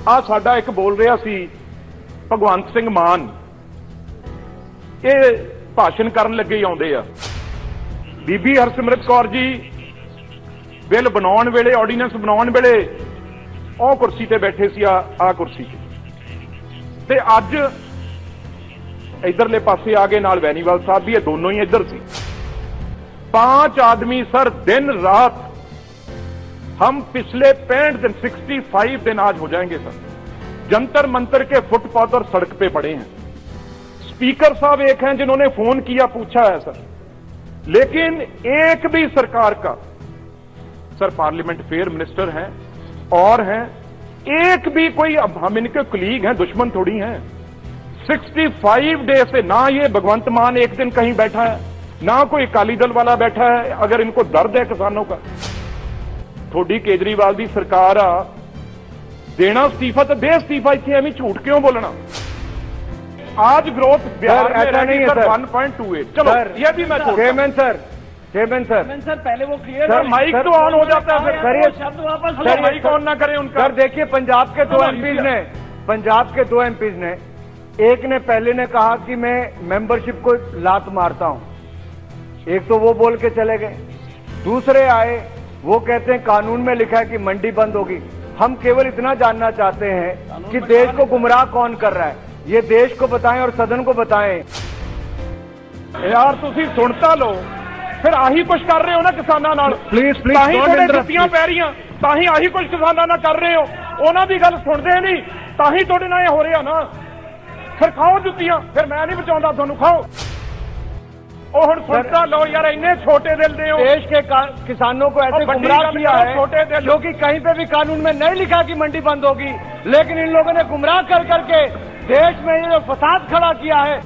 ਆ ਸਾਡਾ ਇੱਕ ਬੋਲ ਰਿਹਾ ਸੀ ਭਗਵੰਤ ਸਿੰਘ ਮਾਨ, ਇਹ ਭਾਸ਼ਣ ਕਰਨ ਲੱਗੇ ਹੀ ਆਉਂਦੇ ਆ। ਬੀਬੀ ਹਰਸਿਮਰਤ ਕੌਰ ਜੀ ਬਿੱਲ ਬਣਾਉਣ ਵੇਲੇ, ਆਰਡੀਨੈਂਸ ਬਣਾਉਣ ਵੇਲੇ ਉਹ ਕੁਰਸੀ ਤੇ ਬੈਠੇ ਸੀ, ਆ ਕੁਰਸੀ ਤੇ ਅੱਜ इधरले पासे आगे नाल वैनीवाल साहब भी, ये दोनों ही इधर सी। 5 आदमी सर दिन रात, हम पिछले 65 दिन 65 दिन आज हो जाएंगे सर, जंतर मंतर के फुटपाथ और सड़क पे पड़े हैं। स्पीकर साहब एक हैं जिन्होंने फोन किया, पूछा है सर, लेकिन एक भी सरकार का, सर पार्लियामेंट फेयर मिनिस्टर हैं और हैं, एक भी कोई, अब हम इनके कुलीग हैं, दुश्मन थोड़ी हैं। 65 डे से ना ये भगवंत मान एक दिन कहीं बैठा है, ना कोई अकाली दल वाला बैठा है। अगर इनको दर्द है किसानों का, थोड़ी केजरीवाल दी सरकार आ, देना इस्तीफा तो दे इस्तीफा, इतनी एवं झूठ क्यों बोलना। आज ग्रोथ बिहार में ऐसा नहीं है सर, 1.28। चलो सर, ये भी मैं चेयरमैन सर पहले वो क्लियर सर, माइक तो ऑन हो जाता है फिर, करिए शब्द वापस, सर माइक ऑन ना करें उनका। सर देखिए, पंजाब के दो एमपीज ने, एक ने पहले ने कहा कि मैं मेंबरशिप को लात मारता हूं, एक तो वो बोल के चले गए। दूसरे आए, वो कहते हैं कानून में लिखा है कि मंडी बंद होगी। हम केवल इतना जानना चाहते हैं कि देश को गुमराह कौन कर रहा है, ये देश को बताएं और सदन को बताएं। यार तुसी सुनता लो, फिर आही कुछ कर रहे हो ना किसानां नाल, प्लीज ताही थोड़े जुत्तियां पै रहीਆਂ, ताही आही कुछ किसानां नाल कर रहे हो, ਉਹਨਾਂ ਦੀ ਗੱਲ ਸੁਣਦੇ ਨਹੀਂ, ताही ਤੁਹਾਡੇ ਨਾਲ ਇਹ ਹੋ ਰਿਹਾ ਨਾ। फिर खाओ जुत्तियां, फिर मैं नहीं बचाऊंगा थानू, खाओ। और हुण सुनता लो यार, इन्ने छोटे दिल दे हो। देश के किसानों को ऐसे गुमराह किया है, छोटे दिल, जो कि कहीं पे भी कानून में नहीं लिखा कि मंडी बंद होगी, लेकिन इन लोगों ने गुमराह कर करके देश में ये फसाद खड़ा किया है।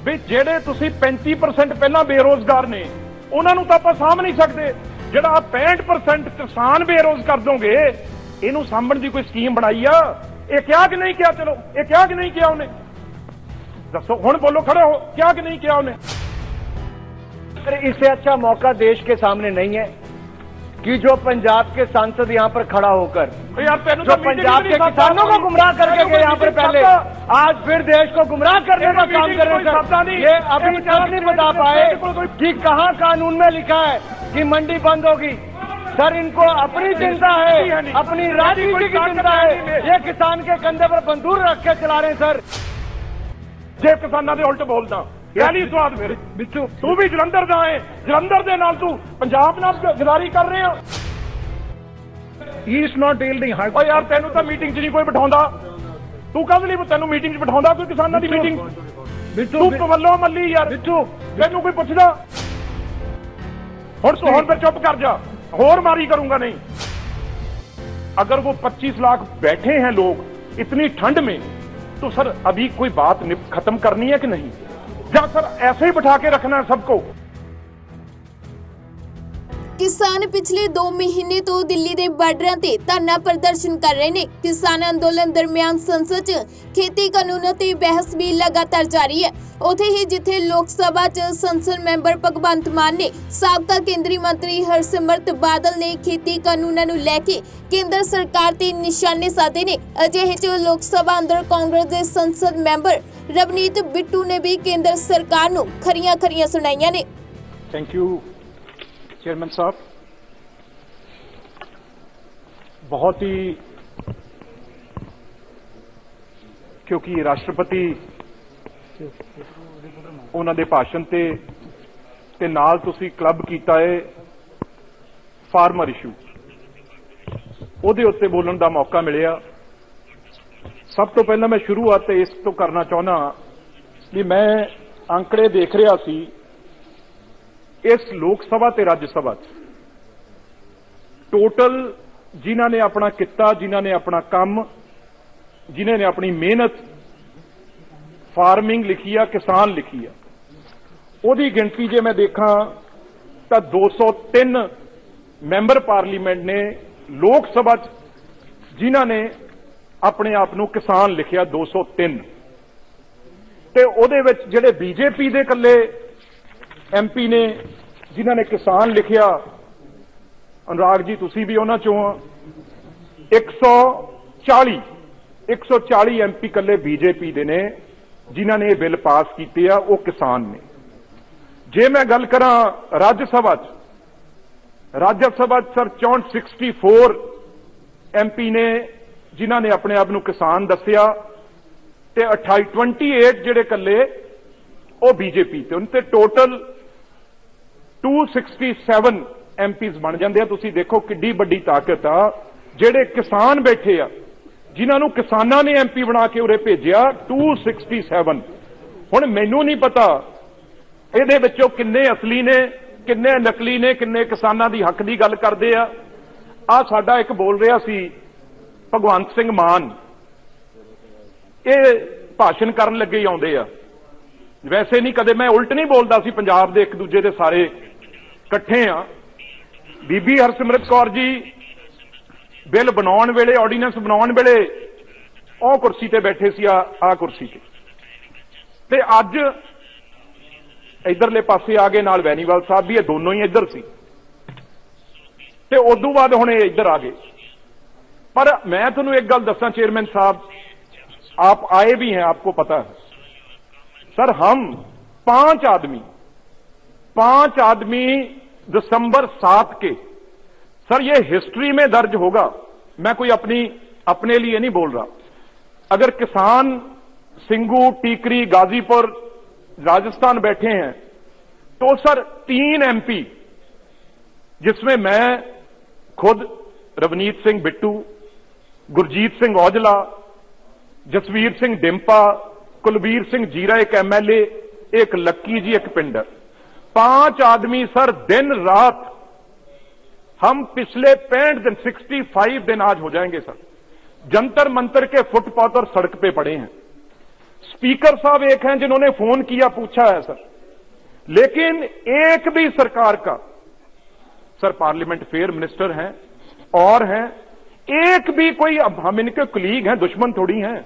भी जेड़े तुसी 35% पहला बेरोजगार ने, उन्होंने तो आप सामभ नहीं सकते। जेड़ा 65% किसान बेरोज कर दोगे, इनू सामभण दी कोई स्कीम बनाई आ? ये क्या कि नहीं किया? चलो ये क्या कि नहीं किया उन्हें, दसो हुण बोलो, खड़े हो, क्या कि नहीं किया उन्हें? इससे अच्छा मौका देश के सामने नहीं है कि जो पंजाब के सांसद यहाँ पर खड़ा होकर, जो पंजाब के किसानों को गुमराह करके गए यहाँ पर पहले, आज फिर देश को गुमराह करने का काम कर रहे हैं। ये अभी तक नहीं बता पाए कि कहाँ कानून में लिखा है कि मंडी बंद होगी। सर, इनको अपनी चिंता है, अपनी राजनीति की चिंता है, ये किसान के कंधे पर बंदूक रख के चला रहे हैं। सर, जे किसानों के उल्ट बोलता पहली स्वाद फिर बिच्छू, तू भी जलंधर दा है, जलंधर दे नाल तू पंजाब नाल गदारी कर रहे हो। He is not dealing hard. ओ यार, तेनू तो मीटिंग च नहीं कोई बिठाउंदा, तू कद नहीं तेनू मीटिंग च बिठाउंदा कोई किसानों की मीटिंग? तू कवल्लो मल्ली यार, बिच्छू तेनू कोई पुछदा? हुण तू हुण फिर चुप कर जा, और मारी करूंगा नहीं। अगर वो 25 लाख बैठे हैं लोग इतनी ठंड में, तो सर अभी कोई बात खत्म करनी है कि नहीं, या सर ऐसे ही बिठा के रखना है सबको? किसान पिछले 2 महीने तो दिल्ली के बार्डर से धरना प्रदर्शन कर रहे हैं। किसान अंदोलन दरमियान संसद खेती कानूनों ते बहस भी लगातार जारी है। उथे ही जिथे लोक सभा च संसद मैंबर भगवंत मान ने साबका केंद्रीय मंत्री हरसिमरत बादल ने खेती कानूनों नूं लैके केंद्र सरकार ते निशाने साधे ने, अजिहे च लोक सभा अंदर कांग्रेस के संसद मैंबर रवनीत बिट्टू ने भी केंद्र सरकार नूं खरियां खरियां सुनाईयां ने। थैंक यू चेयरमैन साहब, बहुत ही, क्योंकि राष्ट्रपति उन्हां दे भाषण ते नाल तुसीं क्लब कीता है फार्मर इशू, उहदे उत्ते बोलण दा मौका मिलिया। सब तो पहला मैं शुरुआत इस तो करना चाहना कि मैं आंकड़े देख रहा सी इस लोक सभा ते राज्य सभा टोटल जिन्हां ने अपना किता, जिन्हां ने अपना काम, जिन्हां ने अपनी मेहनत, फार्मिंग लिखी आ, किसान लिखी आ, उहदी गिनती जे मैं देखा तो 203 मैंबर पार्लीमेंट ने लोक सभा जिन्हां ने अपने आप नूं किसान लिखिया 203, ते उहदे विच जिहड़े बीजेपी दे कल्ले एमपी ने जिन्हां ने किसान लिखिया, अनुराग जी तुसीं भी उन्हां चों आ, 140 MP ਕੱਲੇ ਬੀਜੇਪੀ ਦੇ ਨੇ ਜਿਨ੍ਹਾਂ ਨੇ ਇਹ ਬਿੱਲ ਪਾਸ ਕੀਤੇ ਆ, ਉਹ ਕਿਸਾਨ ਨੇ। ਜੇ ਮੈਂ ਗੱਲ ਕਰਾਂ ਰਾਜ ਸਭਾ 'ਚ ਸਰ 64 MP ਨੇ ਜਿਨ੍ਹਾਂ ਨੇ ਆਪਣੇ ਆਪ ਨੂੰ ਕਿਸਾਨ ਦੱਸਿਆ, ਤੇ 28 ਜਿਹੜੇ ਕੱਲੇ ਉਹ ਬੀਜੇਪੀ ਤੇ, ਉਹਨਾਂ ਤੇ ਟੋਟਲ 267 MPs ਬਣ ਜਾਂਦੇ ਆ। ਤੁਸੀਂ ਦੇਖੋ ਕਿੱਡੀ ਵੱਡੀ ਤਾਕਤ ਆ। ਜਿਹੜੇ ਕਿਸਾਨ ਬੈਠੇ ਆ, ਜਿਨ੍ਹਾਂ ਨੂੰ ਕਿਸਾਨਾਂ ਨੇ MP ਬਣਾ ਕੇ ਉਰੇ ਭੇਜਿਆ, 267। ਹੁਣ ਮੈਨੂੰ ਨਹੀਂ ਪਤਾ ਇਹਦੇ ਵਿੱਚੋਂ ਕਿੰਨੇ ਅਸਲੀ ਨੇ, ਕਿੰਨੇ ਨਕਲੀ ਨੇ, ਕਿੰਨੇ ਕਿਸਾਨਾਂ ਦੀ ਹੱਕ ਦੀ ਗੱਲ ਕਰਦੇ ਆ। ਆ ਸਾਡਾ ਇੱਕ ਬੋਲ ਰਿਹਾ ਸੀ ਭਗਵੰਤ ਸਿੰਘ ਮਾਨ, ਇਹ ਭਾਸ਼ਣ ਕਰਨ ਲੱਗੇ ਹੀ ਆਉਂਦੇ ਆ। ਵੈਸੇ ਨਹੀਂ, ਕਦੇ ਮੈਂ ਉਲਟ ਨਹੀਂ ਬੋਲਦਾ ਸੀ। ਪੰਜਾਬ ਦੇ ਇੱਕ ਦੂਜੇ ਦੇ ਸਾਰੇ ਇਕੱਠੇ ਆ। ਬੀਬੀ ਹਰਸਿਮਰਤ ਕੌਰ ਜੀ ਬਿੱਲ ਬਣਾਉਣ ਵੇਲੇ, ਆਰਡੀਨੈਂਸ ਬਣਾਉਣ ਵੇਲੇ ਉਹ ਕੁਰਸੀ ਤੇ ਬੈਠੇ ਸੀ, ਆ ਕੁਰਸੀ ਤੇ ਅੱਜ ਇਧਰਲੇ ਪਾਸੇ ਆ ਗਏ, ਨਾਲ ਵੈਨੀਵਾਲ ਸਾਹਿਬ ਵੀ, ਇਹ ਦੋਨੋਂ ਹੀ ਇੱਧਰ ਸੀ, ਤੇ ਉਦੋਂ ਬਾਅਦ ਹੁਣ ਇਹ ਇੱਧਰ ਆ ਗਏ। पर मैं तुहानू एक गल दसा चेयरमैन साहब, आप आए भी हैं, आपको पता है सर, हम 5 आदमी दिसंबर 7 के, सर ये हिस्ट्री में दर्ज होगा। मैं कोई अपने लिए नहीं बोल रहा। अगर किसान सिंगू, टीकरी, गाजीपुर, राजस्थान बैठे हैं तो सर 3 MP, जिसमें मैं खुद, रवनीत सिंह बिट्टू, गुरजीत सिंह औजला, जसवीर सिंह डिंपा, कुलबीर सिंह जीरा एक MLA, एक लक्की जी एक पिंडर, 5 आदमी सर दिन रात, हम पिछले 65 दिन 65 दिन आज हो जाएंगे सर, जंतर मंतर के फुटपाथ और सड़क पे पड़े हैं। स्पीकर साहब एक हैं जिन्होंने फोन किया, पूछा है सर, लेकिन एक भी सरकार का, सर पार्लियामेंट फेयर मिनिस्टर हैं और हैं, एक भी कोई, अब हम इनके कुलीग हैं, दुश्मन थोड़ी हैं।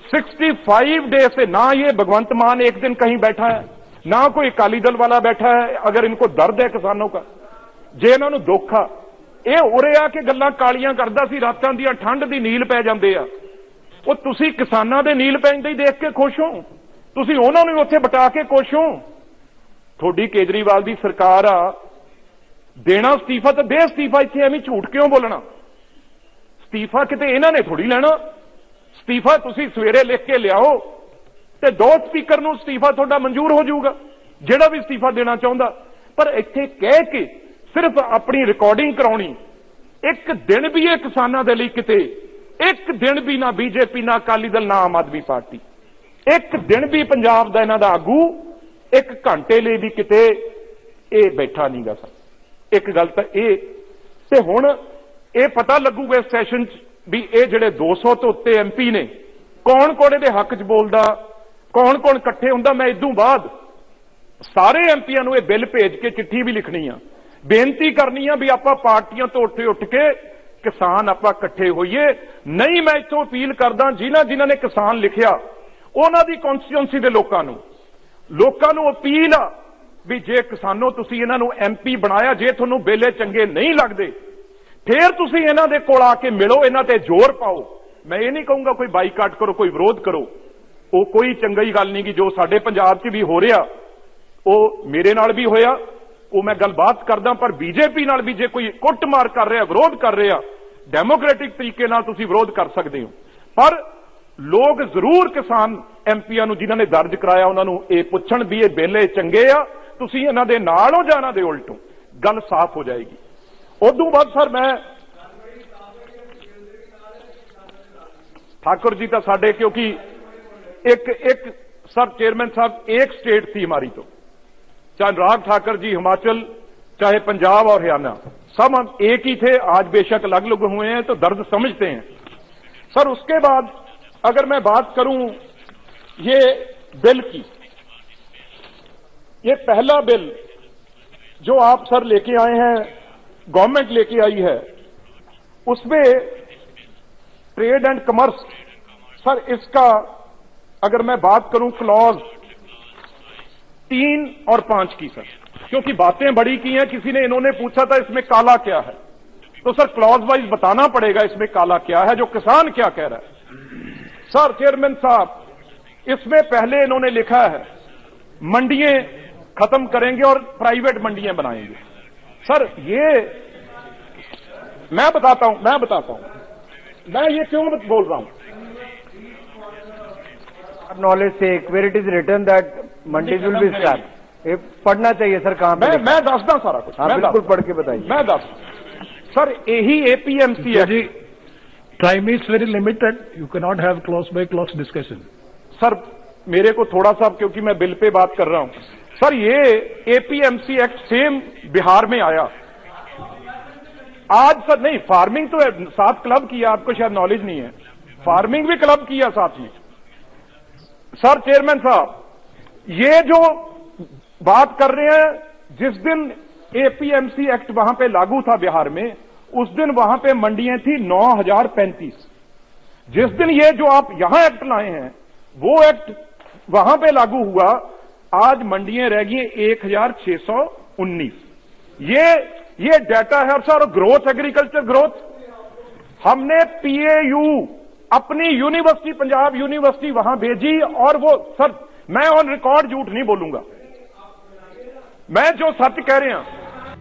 65 डे से ना ये भगवंत मान एक दिन कहीं बैठा है, ना कोई अकाली दल वाला बैठा है। अगर इनको दर्द है किसानों का, जे इन्होंने दुख आ, ये उरे आके गल्लां कालियां करदा सी, रातां दी ठंड दी नील पै जांदे आ। ਉਹ ਤੁਸੀਂ ਕਿਸਾਨਾਂ ਦੇ ਨੀਲ ਪੈਂਦੇ ਹੀ ਦੇਖ ਕੇ ਖੁਸ਼ ਹੋ, ਤੁਸੀਂ ਉਹਨਾਂ ਨੂੰ ਉੱਥੇ ਬਟਾ ਕੇ ਖੁਸ਼ ਹੋ। ਤੁਹਾਡੀ ਕੇਜਰੀਵਾਲ ਦੀ ਸਰਕਾਰ ਆ, ਦੇਣਾ ਅਸਤੀਫਾ ਤਾਂ ਦੇ ਅਸਤੀਫਾ, ਇੱਥੇ ਐਵੇਂ ਝੂਠ ਕਿਉਂ ਬੋਲਣਾ? ਅਸਤੀਫਾ ਕਿਤੇ ਇਹਨਾਂ ਨੇ ਥੋੜੀ ਲੈਣਾ। ਅਸਤੀਫਾ ਤੁਸੀਂ ਸਵੇਰੇ ਲਿਖ ਕੇ ਲਿਆਓ ਤੇ 2 ਸਪੀਕਰ ਨੂੰ ਅਸਤੀਫਾ ਤੁਹਾਡਾ ਮਨਜ਼ੂਰ ਹੋ ਜਾਊਗਾ, ਜਿਹੜਾ ਵੀ ਅਸਤੀਫਾ ਦੇਣਾ ਚਾਹੁੰਦਾ। ਪਰ ਇੱਥੇ ਕਹਿ ਕੇ ਸਿਰਫ ਆਪਣੀ ਰਿਕਾਰਡਿੰਗ ਕਰਾਉਣੀ, ਇੱਕ ਦਿਨ ਵੀ ਇਹ ਕਿਸਾਨਾਂ ਦੇ ਲਈ ਕਿਤੇ, ਇੱਕ ਦਿਨ ਵੀ ਨਾ ਬੀਜੇਪੀ, ਨਾ ਅਕਾਲੀ ਦਲ, ਨਾ ਆਮ ਆਦਮੀ ਪਾਰਟੀ, ਇੱਕ ਦਿਨ ਵੀ ਪੰਜਾਬ ਦਾ ਇਹਨਾਂ ਦਾ ਆਗੂ ਇੱਕ ਘੰਟੇ ਲਈ ਵੀ ਕਿਤੇ ਇਹ ਬੈਠਾ ਨਹੀਂਗਾ ਸਰ। ਇੱਕ ਗੱਲ ਤਾਂ ਇਹ, ਤੇ ਹੁਣ ਇਹ ਪਤਾ ਲੱਗੂਗਾ ਇਸ ਸੈਸ਼ਨ 'ਚ ਵੀ ਇਹ ਜਿਹੜੇ 200 ਤੋਂ ਉੱਤੇ MP ਨੇ, ਕੌਣ ਕੌਣ ਇਹਦੇ ਹੱਕ 'ਚ ਬੋਲਦਾ, ਕੌਣ ਕੌਣ ਇਕੱਠੇ ਹੁੰਦਾ। ਮੈਂ ਇਦੋਂ ਬਾਅਦ ਸਾਰੇ MPਆਂ ਨੂੰ ਇਹ ਬਿੱਲ ਭੇਜ ਕੇ ਚਿੱਠੀ ਵੀ ਲਿਖਣੀ ਆ, ਬੇਨਤੀ ਕਰਨੀ ਆ ਵੀ ਆਪਾਂ ਪਾਰਟੀਆਂ ਤੋਂ ਉੱਠ ਕੇ ਕਿਸਾਨ ਆਪਾਂ ਇਕੱਠੇ ਹੋਈਏ। ਨਹੀਂ, ਮੈਂ ਇੱਥੋਂ ਅਪੀਲ ਕਰਦਾ ਜਿਨ੍ਹਾਂ ਨੇ ਕਿਸਾਨ ਲਿਖਿਆ, ਉਹਨਾਂ ਦੀ ਕਨਸਟੀਟਿਊਂਸੀ ਦੇ ਲੋਕਾਂ ਨੂੰ ਅਪੀਲ ਆ ਵੀ ਜੇ ਕਿਸਾਨੋ ਤੁਸੀਂ ਇਹਨਾਂ ਨੂੰ MP ਬਣਾਇਆ, ਜੇ ਤੁਹਾਨੂੰ ਬਿੱਲ ਚੰਗੇ ਨਹੀਂ ਲੱਗਦੇ, ਫੇਰ ਤੁਸੀਂ ਇਹਨਾਂ ਦੇ ਕੋਲ ਆ ਕੇ ਮਿਲੋ, ਇਹਨਾਂ ਤੇ ਜ਼ੋਰ ਪਾਓ। ਮੈਂ ਇਹ ਨਹੀਂ ਕਹੂੰਗਾ ਕੋਈ ਬਾਈਕਾਟ ਕਰੋ, ਕੋਈ ਵਿਰੋਧ ਕਰੋ, ਉਹ ਕੋਈ ਚੰਗੀ ਗੱਲ ਨਹੀਂ। ਕਿ ਜੋ ਸਾਡੇ ਪੰਜਾਬ 'ਚ ਵੀ ਹੋ ਰਿਹਾ, ਉਹ ਮੇਰੇ ਨਾਲ ਵੀ ਹੋਇਆ, ਉਹ ਮੈਂ ਗੱਲਬਾਤ ਕਰਦਾ। ਪਰ ਬੀਜੇਪੀ ਨਾਲ ਵੀ ਜੇ ਕੋਈ ਕੁੱਟਮਾਰ ਕਰ ਰਿਹਾ, ਵਿਰੋਧ ਕਰ ਰਿਹਾ, ਡੈਮੋਕ੍ਰੈਟਿਕ ਤਰੀਕੇ ਨਾਲ ਤੁਸੀਂ ਵਿਰੋਧ ਕਰ ਸਕਦੇ ਹੋ। ਪਰ ਲੋਕ ਜ਼ਰੂਰ ਕਿਸਾਨ MPਆਂ ਨੂੰ ਜਿਨ੍ਹਾਂ ਨੇ ਦਰਜ ਕਰਾਇਆ, ਉਹਨਾਂ ਨੂੰ ਇਹ ਪੁੱਛਣ ਵੀ ਇਹ ਬਿੱਲ ਚੰਗੇ ਆ, ਤੁਸੀਂ ਇਹਨਾਂ ਦੇ ਨਾਲ ਹੋ ਜਾਂ ਇਹਨਾਂ ਦੇ ਉਲਟੋ, ਗੱਲ ਸਾਫ਼ ਹੋ ਜਾਏਗੀ। ਉਦੋਂ ਬਾਅਦ ਸਰ ਮੈਂ ठाकुर जी तो साढ़े, क्योंकि एक सर चेयरमैन साहब एक स्टेट थी हमारी, तो चाहे अनुराग ठाकुर जी हिमाचल, चाहे पंजाब और हरियाणा, सब हम एक ही थे। आज बेशक अलग अलग हुए हैं तो दर्द समझते हैं सर। उसके बाद अगर मैं बात करूं ये बिल की, ये पहला बिल जो आप सर लेके आए हैं, गवर्नमेंट लेके आई है, उसमें ट्रेड एंड कमर्स सर, इसका अगर मैं बात करूं क्लॉज 3 और 5 की सर, क्योंकि बातें बड़ी की हैं। किसी ने, इन्होंने पूछा था इसमें काला क्या है, तो सर क्लॉज वाइज बताना पड़ेगा इसमें काला क्या है, जो किसान क्या कह रहा है। सर चेयरमैन साहब, इसमें पहले इन्होंने लिखा है मंडियां खत्म करेंगे और प्राइवेट मंडियां बनाएंगे। सर ये मैं बताता हूं मैं ये क्यों बोल रहा हूं। नॉलेज से where it is written that mandis will be scrapped, पढ़ना चाहिए सर कहां पे। मैं दसदा सारा कुछ, हाँ, बिल्कुल पढ़ के बताइए। मैं दस सर यही एपीएमसी है। Time is very limited. You cannot have clause by clause discussion. Sir मेरे को थोड़ा सा, क्योंकि मैं बिल पे बात कर रहा हूं सर, ये एपीएमसी एक्ट सेम बिहार में आया आज। सर नहीं, फार्मिंग तो साथ क्लब किया, आपको शायद नॉलेज नहीं है, फार्मिंग भी क्लब किया साथ में। सर चेयरमैन साहब, ये जो बात कर रहे हैं, जिस दिन एपीएमसी एक्ट वहां पे लागू था बिहार में, उस दिन वहां पे मंडियां थी 9035। जिस दिन ये जो आप यहां एक्ट लाए हैं वो एक्ट वहां पे लागू हुआ, आज मंडियां रह गई 1619। ये डाटा है। और सर ग्रोथ, एग्रीकल्चर ग्रोथ, हमने पीएयू अपनी यूनिवर्सिटी, पंजाब यूनिवर्सिटी वहां भेजी, और वो सर मैं ऑन रिकॉर्ड झूठ नहीं बोलूंगा, मैं जो सच कह रहे हैं।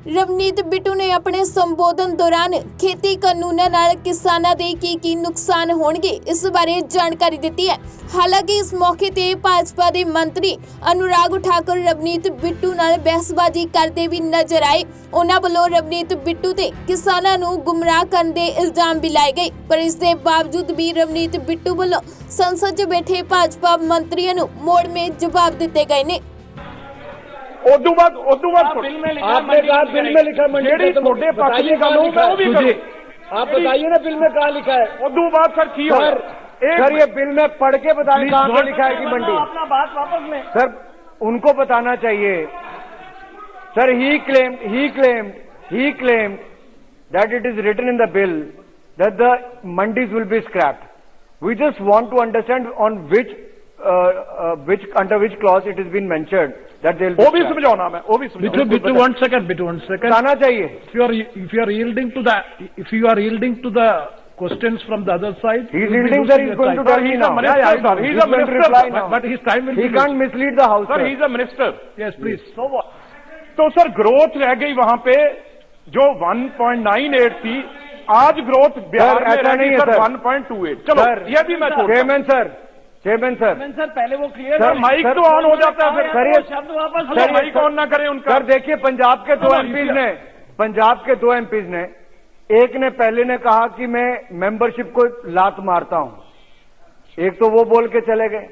ਰਵਨੀਤ ਬਿੱਟੂ ਨੇ ਆਪਣੇ ਸੰਬੋਧਨ ਦੌਰਾਨ ਖੇਤੀ ਕਾਨੂੰਨਾਂ ਨਾਲ ਕਿਸਾਨਾਂ ਦੇ ਕੀ ਨੁਕਸਾਨ ਹੋਣਗੇ ਇਸ ਬਾਰੇ ਜਾਣਕਾਰੀ ਦਿੱਤੀ ਹੈ। ਹਾਲਾਂਕਿ ਇਸ ਮੌਕੇ ਤੇ ਭਾਜਪਾ ਦੇ ਮੰਤਰੀ ਅਨੁਰਾਗ ਠਾਕੁਰ ਰਵਨੀਤ ਬਿੱਟੂ ਨਾਲ ਬਹਿਸਬਾਜ਼ੀ ਕਰਦੇ ਵੀ ਨਜ਼ਰ ਆਏ। ਉਹਨਾਂ ਵੱਲੋਂ ਰਵਨੀਤ ਬਿੱਟੂ ਤੇ ਕਿਸਾਨਾਂ ਨੂੰ ਗੁੰਮਰਾਹ ਕਰਨ ਦੇ ਇਲਜ਼ਾਮ ਵੀ ਲਾਏ ਗਏ, ਪਰ ਇਸ ਦੇ ਬਾਵਜੂਦ ਵੀ ਰਵਨੀਤ ਬਿੱਟੂ ਵੱਲੋਂ ਸੰਸਦ 'ਚ ਬੈਠੇ ਭਾਜਪਾ ਮੰਤਰੀਆਂ ਨੂੰ ਮੋੜਵੇਂ ਜਵਾਬ ਦਿੱਤੇ ਗਏ ਨੇ। उदू बाद बिल में लिखा मंडी छोटे पक्ष की गल आप बताइए ना, बिल में कहाँ लिखा है। उदू बाद सर की सर ये बिल में पढ़ के बताएं कहाँ पे लिखा है कि मंडी। अपना बात वापस लें सर, उनको बताना चाहिए। Sir he claimed that it is written in the bill that the mandis will be scrapped. We just want to understand on which under which clause it has been mentioned that they will be वो भी scrapped. समझाना मैं, वो भी समझाना। Bitu, one second. बताना चाहिए। If you are yielding to the questions from the other side, He is yielding, sir. He is going to tell me now. He is a minister, but his time will He be. can't mislead the house. Sir he is a minister. Yes, please. So what? तो sir growth रह गई वहां पे जो 1.98 थी, आज growth Bihar में ऐसा रह नहीं गई है सर सर। 1.28। चलो ये भी मैं छोड़ता हूं। चेयरमैन सर सर पहले वो क्लियर सर माइक तो ऑन हो जाता है फिर। सर ये शब्द वापस सर माइक ऑन ना करें उनका। सर देखिए, पंजाब के दो एमपीज ने एक ने पहले ने कहा कि मैं मेंबरशिप को लात मारता हूं, एक तो वो बोल के चले गए।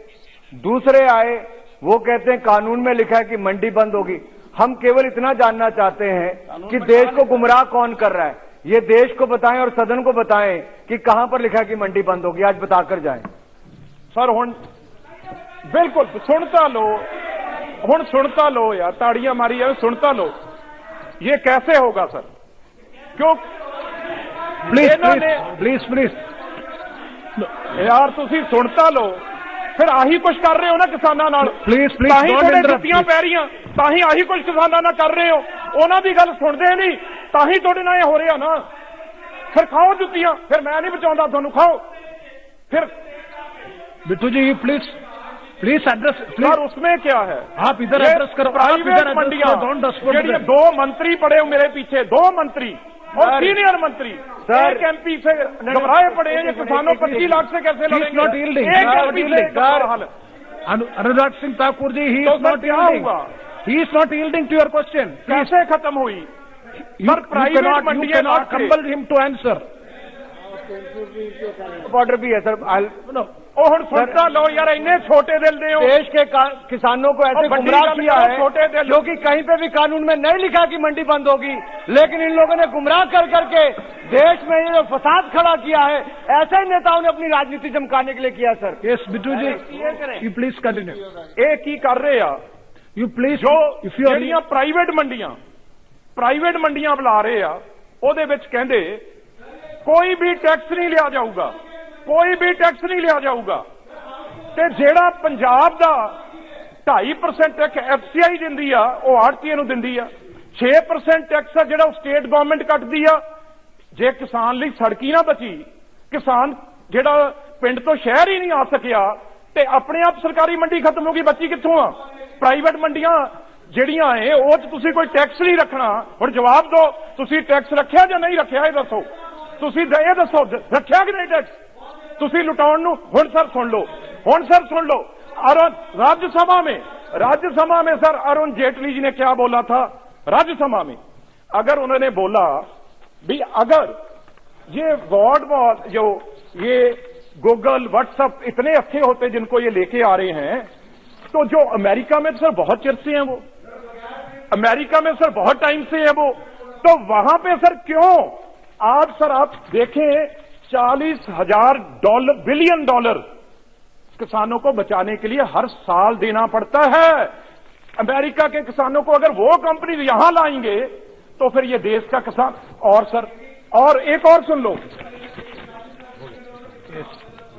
दूसरे आए, वो कहते हैं कानून में लिखा है कि मंडी बंद होगी। हम केवल इतना जानना चाहते हैं कि देश को गुमराह कौन कर रहा है, ये देश को बताएं और सदन को बताएं कि कहां पर लिखा है कि मंडी बंद होगी, आज बताकर जाएं। सर हुण बिल्कुल सुनता लो यार, ताड़ियां मारी है, सुनता लो। ये कैसे होगा सर? क्यों प्लीज यार तुसी सुनता लो, फिर आही कुछ कर रहे हो ना किसानां नाल। प्लीज थोड़े जुत्तियां पै रहियां, ताही आही कुछ किसानां नाल कर रहे हो, उन्हां दी गल सुनदे नहीं, ताही तुहाडे नाल हो रहा ना। फिर खाओ जुत्तियां, फिर मैं नहीं बचाउंदा तुहानूं, खाओ फिर। बिट्टू जी प्लीज एड्रेस। सर उसमें क्या है, आप इधर एड्रेस करो। प्राइवेट मंडियां, जेडे 2 मंत्री पड़े हो मेरे पीछे, 2 मंत्री और सीनियर मंत्री, एक एमपी से घबराए पड़े हैं। ये किसानों 25 लाख से कैसे लड़ेंगे? एक एमपी से Anurag Singh Thakur ji, he is not yielding to your question. कैसे खत्म हुई? सर प्राइवेट मंडियां compel him to answer. Order भी है सर। और सुनता लो यार, इन्ने छोटे दिल दे हो। देश के किसानों को ऐसे गुमराह किया है छोटे दिल, क्योंकि कहीं पे भी कानून में नहीं लिखा कि मंडी बंद होगी, लेकिन इन लोगों ने गुमराह कर करके देश में ये फसाद खड़ा किया है। ऐसे ही नेताओं ने अपनी राजनीति चमकाने के लिए किया sir. Yes Bittu ji, you please continue. एक ही कर रहे आ यू प्लीज। जो ਜਿਹੜੀਆਂ ਪ੍ਰਾਈਵੇਟ ਮੰਡੀਆਂ ਬੁਲਾ ਰਹੇ ਆ, ਉਹਦੇ ਵਿੱਚ ਕਹਿੰਦੇ ਕੋਈ ਵੀ ਟੈਕਸ ਨਹੀਂ ਲਿਆ ਜਾਊਗਾ, ਤੇ ਜਿਹੜਾ ਪੰਜਾਬ ਦਾ 2.5% ਟੈਕਸ ਐਫਸੀਆਈ ਦਿੰਦੀ ਆ, ਉਹ ਆੜਤੀਆਂ ਨੂੰ ਦਿੰਦੀ ਆ। 6% ਟੈਕਸ ਆ ਜਿਹੜਾ ਸਟੇਟ ਗਵਰਨਮੈਂਟ ਕੱਟਦੀ ਆ, ਜੇ ਕਿਸਾਨ ਲਈ ਸੜਕ ਹੀ ਨਾ ਬਚੀ, ਕਿਸਾਨ ਜਿਹੜਾ ਪਿੰਡ ਤੋਂ ਸ਼ਹਿਰ ਹੀ ਨਹੀਂ ਆ ਸਕਿਆ ਤੇ ਆਪਣੇ ਆਪ ਸਰਕਾਰੀ ਮੰਡੀ ਖਤਮ ਹੋ ਗਈ, ਬਚੀ ਕਿੱਥੋਂ ਆ? ਪ੍ਰਾਈਵੇਟ ਮੰਡੀਆਂ ਜਿਹੜੀਆਂ ਏ ਉਹ 'ਚ ਤੁਸੀਂ ਕੋਈ ਟੈਕਸ ਨਹੀਂ ਰੱਖਣਾ। ਹੁਣ ਜਵਾਬ ਦਿਓ, ਤੁਸੀਂ ਟੈਕਸ ਰੱਖਿਆ ਜਾਂ ਨਹੀਂ ਰੱਖਿਆ? ਇਹ ਦੱਸੋ, ਤੁਸੀਂ ਇਹ ਦੱਸੋ ਰੱਖਿਆ कि नहीं टैक्स? ਤੁਸੀਂ ਲੁਟਾਉਣ ਨੂੰ ਹੁਣ ਸਰ ਸੁਣ ਲਓ, राज्यसभा में सर अरुण जेटली जी ने क्या बोला था राज्यसभा में? अगर उन्होंने बोला भी अगर ये वर्ड जो ये गूगल व्हाट्सएप इतने अच्छे होते जिनको ये लेके आ रहे हैं, तो जो अमेरिका में सर बहुत चिर से हैं, वो अमेरिका में सर बहुत टाइम से है वो, तो वहां पे सर क्यों आज सर आप देखें $40,000 बिलियन किसानों को बचाने के लिए हर साल देना पड़ता है। अमेरिका के किसानों को अगर वो कंपनी यहां लाएंगे तो फिर ये देश का किसान और सर और एक और सुन लो,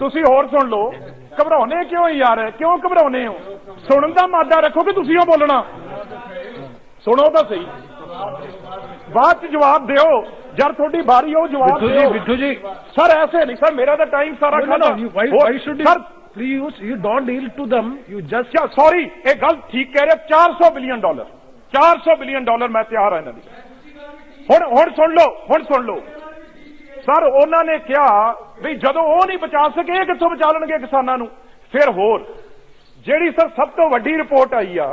तुसी और सुन लो, घबराने क्यों यार, क्यों घबराने हो? सुनने का मादा रखो कि तुसी बोलना, सुनो तो सही, बाद च जवाब दो जब थोड़ी बारी हो जवाब दो। बिट्टू जी सर ऐसे नहीं सर, मेरा तो टाइम सारा खत्म। Why should you please you don't deal to them, you just sorry एक गल ठीक कह रहे, $400 बिलियन मैं तैयार है इन्होंने। हुण सुन लो सर, उन्होंने कहा भी जदों वो नहीं बचा सके कित्थों बचा लेंगे किसानों नूं? फिर होर जिहड़ी सर सब तो वड्डी रिपोर्ट आई आ,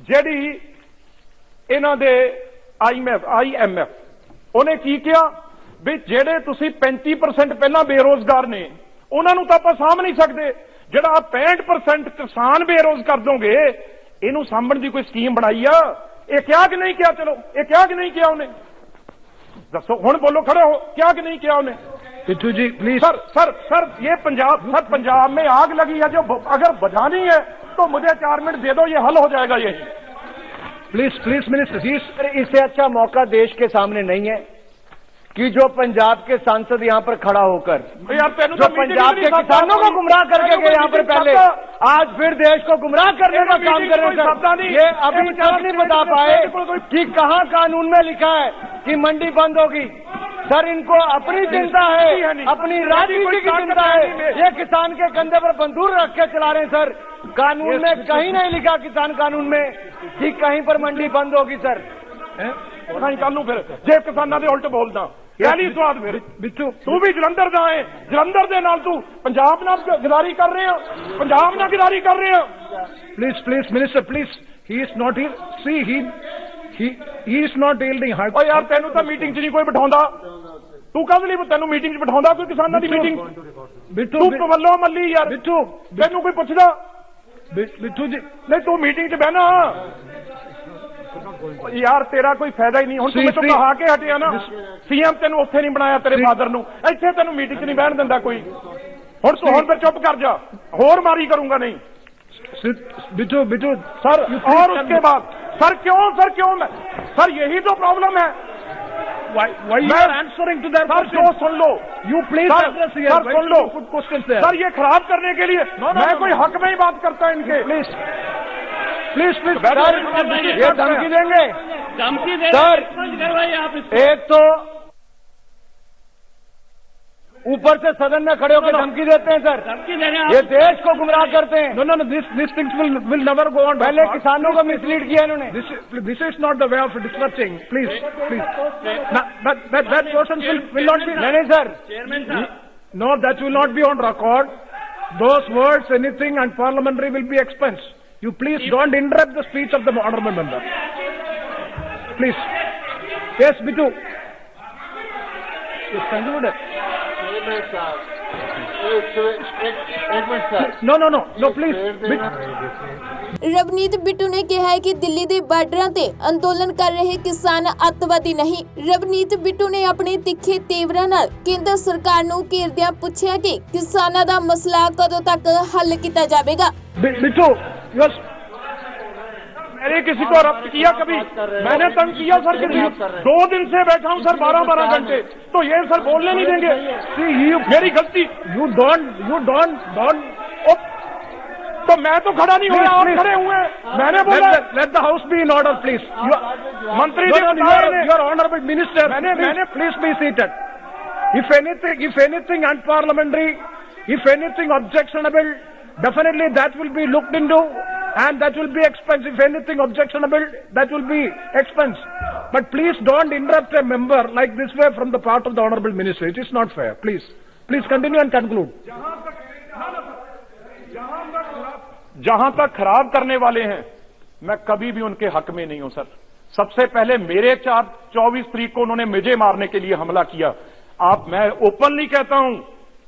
जिहड़ी इन्हां दे IMF उन्हें की कहा भी जेड़े तुसी 35% पहला बेरोजगार ने उन्हां नूं तां आपां साਂਭ नहीं सकते, जिहड़ा 65% किसान बेरोजगार कर दोगे, इहनूं साਂਭਣ दी कोई स्कीम बनाई आ? ये क्या कि नहीं किया? चलो ये क्या कि नहीं किया उन्हें दसो, हुण बोलो, खड़े हो, क्या कि नहीं किया उन्हें? बिट्टू जी प्लीज। सर ये पंजाब में आग लगी है, जो अगर बुझानी है तो मुझे 4 मिनट दे दो, ये हल हो जाएगा यही। प्लीज मिनिस्टर, इससे अच्छा मौका देश के सामने नहीं है कि जो पंजाब के सांसद यहाँ पर खड़ा होकर जो पंजाब के किसानों को गुमराह करके गए यहाँ पर पहले, आज फिर देश को गुमराह करने का काम कर रहे हैं। ये अभी तक नहीं बता पाए कि कहाँ कानून में लिखा है कि मंडी बंद होगी। सर इनको अपनी चिंता है, अपनी राजनीति की चिंता है, ये किसान के कंधे पर बंदूक रख के चला रहे हैं। सर कानून में कहीं नहीं लिखा, किसान कानून में, कि कहीं पर मंडी बंद होगी। सर कल फिर जे किसानों के उल्ट बोलदा पहली स्वाद फिर बिट्टू तू भी जलंधर दा है, जलंधर दे नाल तू पंजाब नाल गिदारी कर रहे हो, पंजाब नाल गिदारी कर रहे हो। Please minister please, he is not here, see he is not yielding hard। ओ यार तेनू तो मीटिंग च नहीं कोई बिठाउंदा, तू कद लई तेनू मीटिंग च बिठाउंदा कोई किसानां दी मीटिंग? बिट्टू तू वल्लो मल्ली यार, बिट्टू तेनू कोई पुछदा? बिट्टू जी नहीं तू मीटिंग च बहना यार, तेरा कोई फायदा ही नहीं। हुण तू मैनूं कहा के हटिया ना, सीएम तेनू उत्थे नहीं बनाया तेरे फादर नूं, इत्थे तेनू मीटिंग च नहीं बहन दिंदा कोई। हुण तू हुण फिर चुप कर जा, होर मारी करूंगा नहीं। बिट्टू सर और उसके बाद सर क्यों सर यही तो प्रॉब्लम है। Why you are answering to their sir जो सुन लो, you please address here, sir soon low, put questions there। Sir ये खराब करने के लिए मैं कोई हक में ही बात करता इनके। प्लीज सर ये धमकी देंगे? सर एक तो ऊपर से सदन में खड़े होकर धमकी देते हैं सर, ये देश को गुमराह करते हैं। No, these things will never go on। पहले किसानों को मिसलीड किया इन्होंने। This is not the way of discussing। Please। That person will not be। नहीं sir, no, that will not be on record। Those words, anything and parliamentary will be expensed। You please don't interrupt the speech of the honorable member। Please। Yes, Bittu। Yes, conclude। No, please। Ravneet Bittu ਨੇ ਕਿਹਾ ਹੈ ਕਿ ਦਿੱਲੀ ਦੇ ਬਾਰਡਰਾਂ ਤੇ ਅੰਦੋਲਨ ਕਰ ਰਹੇ ਕਿਸਾਨ ਅੱਤਵਾਦੀ ਨਹੀਂ। ਰਵਨੀਤ ਬਿੱਟੂ ਨੇ ਆਪਣੇ ਤਿੱਖੇ ਤੇਵਰਾਂ ਨਾਲ ਕੇਂਦਰ ਸਰਕਾਰ ਨੂੰ ਘੇਰਦਿਆਂ ਪੁੱਛਿਆ ਕਿ ਕਿਸਾਨਾਂ ਦਾ ਮਸਲਾ ਕਦੋਂ ਤੱਕ ਹੱਲ ਕੀਤਾ ਜਾਵੇਗਾ। बिट्टू मैंने किसी को रब्त किया कभी? मैंने तंग किया सर किसी? 2 दिन से बैठा हूं सर 12 घंटे, तो ये सर बोलने नहीं देंगे। See, मेरी गलती। you don't तो मैं तो खड़ा नहीं हुआ, आप खड़े हुए हैं। मैंने बोला Let the house be in order, please. मंत्री No, जी no, बता रहे हैं। your honorable minister, please be seated. If anything unparliamentary, if anything objectionable, definitely that will be looked into, and that will be expense. If anything objectionable, that will be expense. But please don't interrupt a member like this way from the part of the honorable minister. It is not fair. Please continue and conclude. जहां तक खराब करने वाले हैं, मैं कभी भी उनके हक में नहीं हूं सर। सबसे पहले मेरे 24 तारीख को उन्होंने मुझे मारने के लिए हमला किया। मैं ओपनली कहता हूं,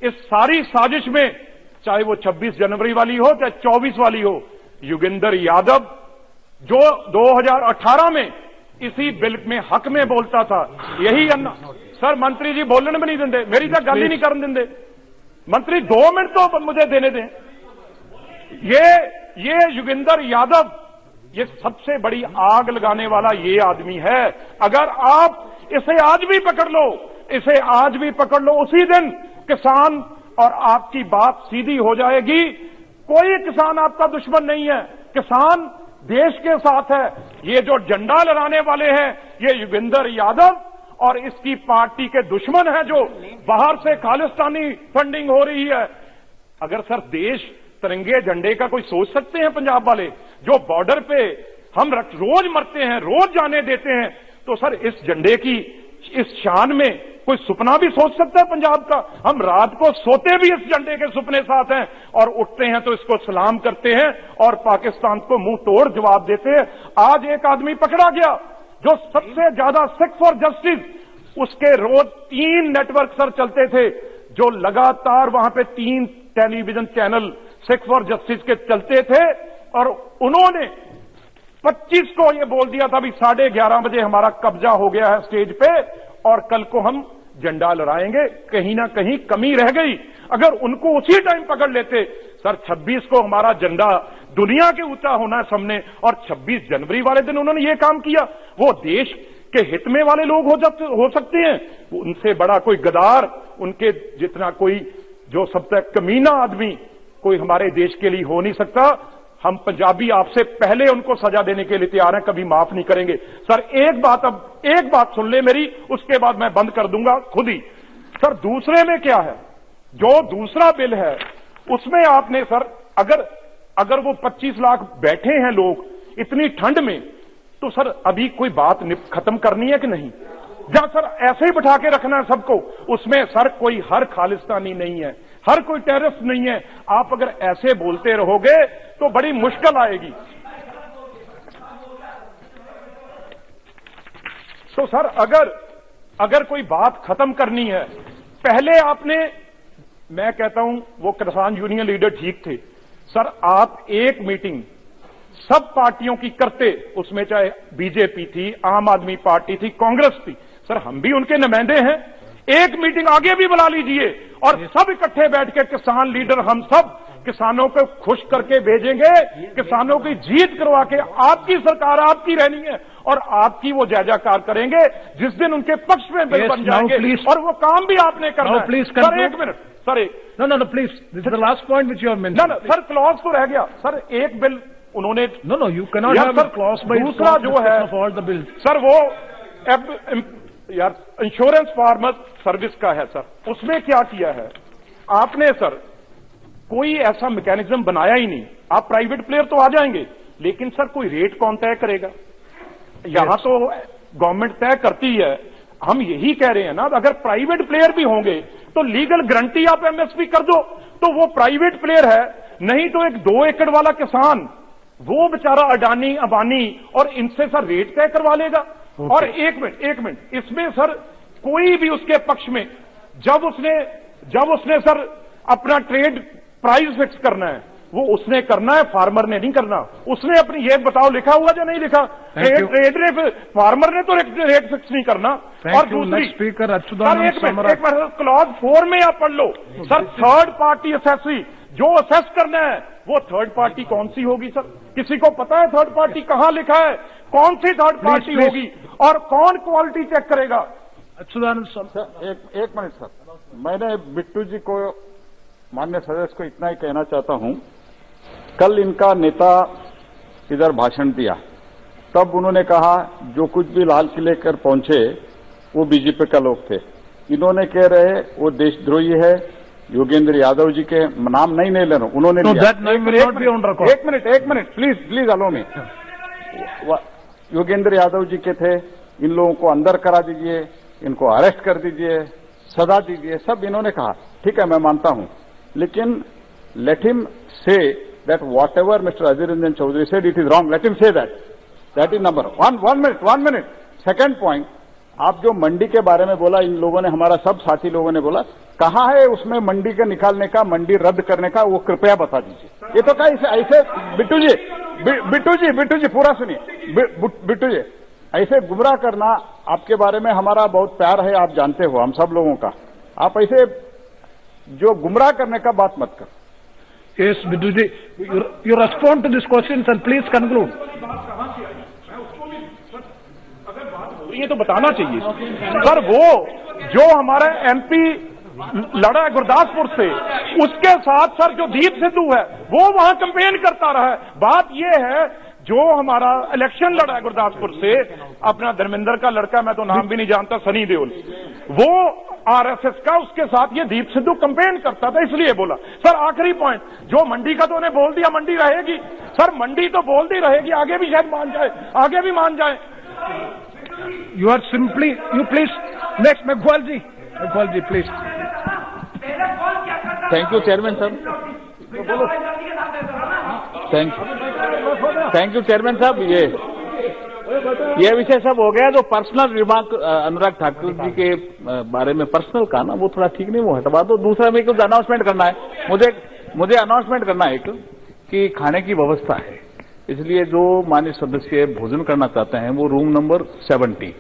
इस सारी साजिश में, चाहे वो 26 जनवरी वाली हो चाहे 24 वाली हो, योगेंद्र यादव जो 2018 में इसी बिल में हक में बोलता था, यही सर मंत्री जी बोलने में नहीं देंगे, मेरी तो गल ही नहीं करने देंगे। मंत्री 2 मिनट तो मुझे देने दें। ये योगेंद्र यादव, ये सबसे बड़ी आग लगाने वाला ये आदमी है। अगर आप इसे आज भी पकड़ लो, उसी दिन किसान और आपकी बात सीधी हो जाएगी। कोई किसान आपका दुश्मन नहीं है, किसान देश के साथ है। ये जो झंडा लहराने वाले हैं, ये योगेंद्र यादव और इसकी पार्टी के दुश्मन हैं, जो बाहर से खालिस्तानी फंडिंग हो रही है। अगर सर देश तिरंगे झंडे का कोई सोच सकते हैं पंजाब वाले, जो बॉर्डर पे हम रोज मरते हैं, रोज जाने देते हैं, तो सर इस झंडे की इस शान में कोई सपना भी सोच सकता है पंजाब का? हम रात को सोते भी इस झंडे के सपने साथ हैं और उठते हैं तो इसको सलाम करते हैं और पाकिस्तान को मुंह तोड़ जवाब देते हैं। आज एक आदमी पकड़ा गया जो सबसे ज्यादा सिख फॉर जस्टिस, उसके रोज 3 नेटवर्क सर चलते थे, जो लगातार वहां पे 3 television channel Sikh for justice के चलते थे, और उन्होंने 25 को ये बोल दिया था भी 11:30 बजे हमारा कब्जा हो गया है स्टेज पे और कल को हम झंडा लहराएंगे। कहीं ना कहीं कमी रह गई। अगर उनको उसी टाइम पकड़ लेते, सर 26 को हमारा झंडा दुनिया के ऊंचा होना है सामने, और 26 जनवरी वाले दिन उन्होंने ये काम किया। वो देश के हित में वाले लोग हो सकते हैं, उनसे बड़ा कोई गद्दार, उनके जितना कोई जो सबसे कमीना आदमी कोई हमारे देश के लिए हो नहीं सकता। हम पंजाबी आपसे पहले उनको सजा देने के लिए तैयार हैं, कभी माफ नहीं करेंगे। सर एक बात सुन ले मेरी, उसके बाद मैं बंद कर दूंगा खुद ही। सर दूसरे में क्या है, जो दूसरा बिल है उसमें आपने सर अगर वो 25 लाख बैठे हैं लोग इतनी ठंड में, तो सर अभी कोई बात खत्म करनी है कि नहीं? या सर ऐसे ही बिठा के रखना है सबको? उसमें सर कोई हर खालिस्तानी नहीं है, हर कोई टेररिस्ट नहीं है। आप अगर ऐसे बोलते रहोगे तो बड़ी मुश्किल आएगी। तो सर अगर कोई बात खत्म करनी है, पहले आपने, मैं कहता हूं वो किसान यूनियन लीडर ठीक थे सर, आप एक मीटिंग सब पार्टियों की करते, उसमें चाहे बीजेपी थी, आम आदमी पार्टी थी, कांग्रेस थी, सर हम भी उनके नुमाइंदे हैं, एक मीटिंग आगे भी बुला लीजिए और सब इकट्ठे बैठ के किसान लीडर हम सब किसानों को खुश करके भेजेंगे, किसानों की जीत करवा के आपकी सरकार आपकी रहनी है और आपकी वो जयजयकार करेंगे जिस दिन उनके पक्ष में बिल बन जाएंगे, और वो काम भी आपने करना है। सर एक minute, sir No, please. This is the last point which you have mentioned. No, sir clause तो रह गया सर, एक बिल उन्होंने No, you cannot have a clause by दूसरा जो है of all the bills. Sir वो यार इंश्योरेंस फार्मर सर्विस का है सर, उसमें क्या किया है आपने सर? कोई ऐसा मैकेनिज्म बनाया ही नहीं। आप प्राइवेट प्लेयर तो आ जाएंगे, लेकिन सर कोई रेट कौन तय करेगा? यहां तो गवर्नमेंट तय करती है। हम यही कह रहे हैं ना, अगर प्राइवेट प्लेयर भी होंगे तो लीगल गारंटी आप एमएसपी कर दो, तो वो प्राइवेट प्लेयर है। नहीं तो एक 2 एकड़ वाला किसान, वो बेचारा अडानी अंबानी और इनसे सर रेट तय करवा लेगा। और एक मिनट, इसमें सर कोई भी उसके पक्ष में, जब उसने सर अपना ट्रेड प्राइस फिक्स करना है, वो उसने करना है, फार्मर ने नहीं करना। उसने अपनी, ये बताओ लिखा हुआ या नहीं लिखा? ट्रेड ने, फार्मर ने तो रेट फिक्स नहीं करना। और दूसरी स्पीकर क्लॉज 4 में आप पढ़ लो सर, थर्ड पार्टी असेसी, जो असेस करना है वो थर्ड पार्टी कौन सी होगी सर? किसी को पता है थर्ड पार्टी कहां लिखा है? कौन सी थर्ड पार्टी होगी और कौन क्वालिटी चेक करेगा? एक मिनट सर, मैंने बिट्टू जी को, माननीय सदस्य को इतना ही कहना चाहता हूं कल इनका नेता इधर भाषण दिया, तब उन्होंने कहा जो कुछ भी लाल किले कर पहुंचे वो बीजेपी का लोग थे। इन्होंने कह रहे वो देशद्रोही है, योगेंद्र यादव जी के नाम नहीं ले रहा, उन्होंने No, लिया। that name will not be on record. एक मिनट प्लीज अलो में। योगेंद्र यादव जी के थे, इन लोगों को अंदर करा दीजिए, इनको अरेस्ट कर दीजिए, सजा दीजिए, सब इन्होंने कहा। ठीक है, मैं मानता हूं, लेकिन let him say that whatever mister Ajay Ranjan Chaudhary said it is wrong, let him say that is number one minute. Second point, आप जो मंडी के बारे में बोला, इन लोगों ने, हमारा सब साथी लोगों ने बोला, कहाँ है उसमें मंडी का निकालने का, मंडी रद्द करने का, वो कृपया बता दीजिए। ये तो क्या ऐसे बिट्टू जी पूरा सुनिए, बिट्टू जी ऐसे गुमराह करना, आपके बारे में हमारा बहुत प्यार है, आप जानते हो हम सब लोगों का, आप ऐसे जो गुमराह करने का बात मत कर। Yes, Biduji, you respond to these questions and please conclude. ये तो बताना चाहिए सर। वो जो हमारा एमपी लड़ा है गुरदासपुर से, उसके साथ सर जो दीप सिद्धू है वो वहां कैंपेन करता रहा है। बात ये है जो हमारा इलेक्शन लड़ा है गुरदासपुर से, अपना धर्मेंद्र का लड़का, मैं तो नाम भी नहीं जानता, सनी देओल, वो आरएसएस का, उसके साथ ये दीप सिद्धू कैंपेन करता था, इसलिए बोला। सर आखिरी पॉइंट, जो मंडी का तो उन्हें बोल दिया, मंडी रहेगी सर, मंडी तो बोलती रहेगी, आगे भी शायद मान जाए, आगे भी मान जाए। You are simply, you please, next, Meghwal ji, please. Thank you chairman साहब, थैंक यू चेयरमैन साहब। ये विषय सब हो गया। जो पर्सनल रिमार्क अनुराग ठाकुर जी के बारे में पर्सनल का ना, वो थोड़ा ठीक नहीं, वो हटवा दो। दूसरा में कुछ अनाउंसमेंट करना है, मुझे अनाउंसमेंट करना है कि खाने की व्यवस्था है, इसलिए जो माननीय सदस्य भोजन करना चाहते हैं वो रूम नंबर 70,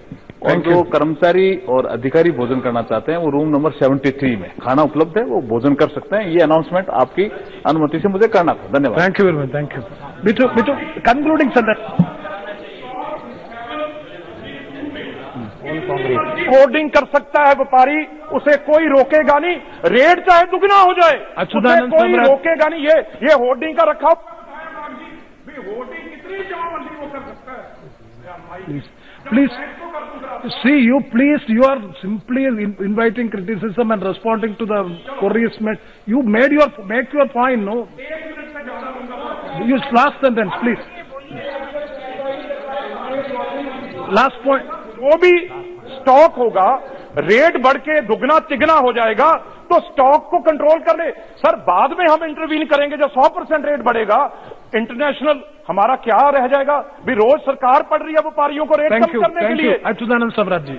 और जो कर्मचारी और अधिकारी भोजन करना चाहते हैं वो रूम नंबर 73 में खाना उपलब्ध है, वो भोजन कर सकते हैं। ये अनाउंसमेंट आपकी अनुमति से मुझे करना था। धन्यवाद। Thank you very much. Thank you. Bitu, concluding sentence. Hoarding कर सकता है व्यापारी, उसे कोई रोकेगा नहीं, रेट चाहे दुगना हो जाए, उसे कोई रोकेगा नहीं। ये होर्डिंग का रखा, होर्डिंग कितनी जमाबंदी वो कर सकता है। Please, see, you are simply inviting criticism and responding to the queries made. You make your point, no? Use last sentence, please. Last point. वो भी स्टॉक होगा, रेट बढ़ के दुगना तिगना हो जाएगा, तो स्टॉक को कंट्रोल कर ले सर। बाद में हम इंटरवीन करेंगे, जब 100% रेट बढ़ेगा, इंटरनेशनल हमारा क्या रह जाएगा? भी रोज सरकार पड़ रही है व्यापारियों को रेट कम करने के लिए। अच्युतानंद सम्राट जी।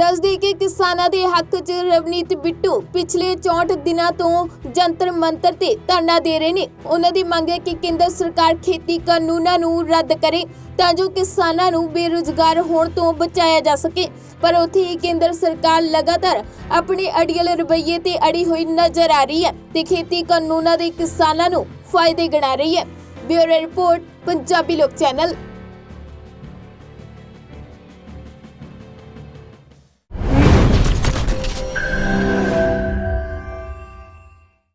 दस दी के किसानां दे हक च रवनीत बिट्टू पिछले 64 दिनों तो जंतर मंतर ते धरना दे रहे ने। उन्हां दी मंग है कि केंद्र सरकार खेती कानूनां नूं रद्द करे तां जो किसानां नूं बेरोजगार होण तो बचाया जा सके। पर उत्थे ही केंद्र सरकार लगातार अपने अड़ियल रवैये ते अड़ी हुई नजर आ रही है ते खेती कानूनां दे किसानां नूं फायदे गिना रही है। ब्यूरो रिपोर्ट, पंजाबी लोक चैनल।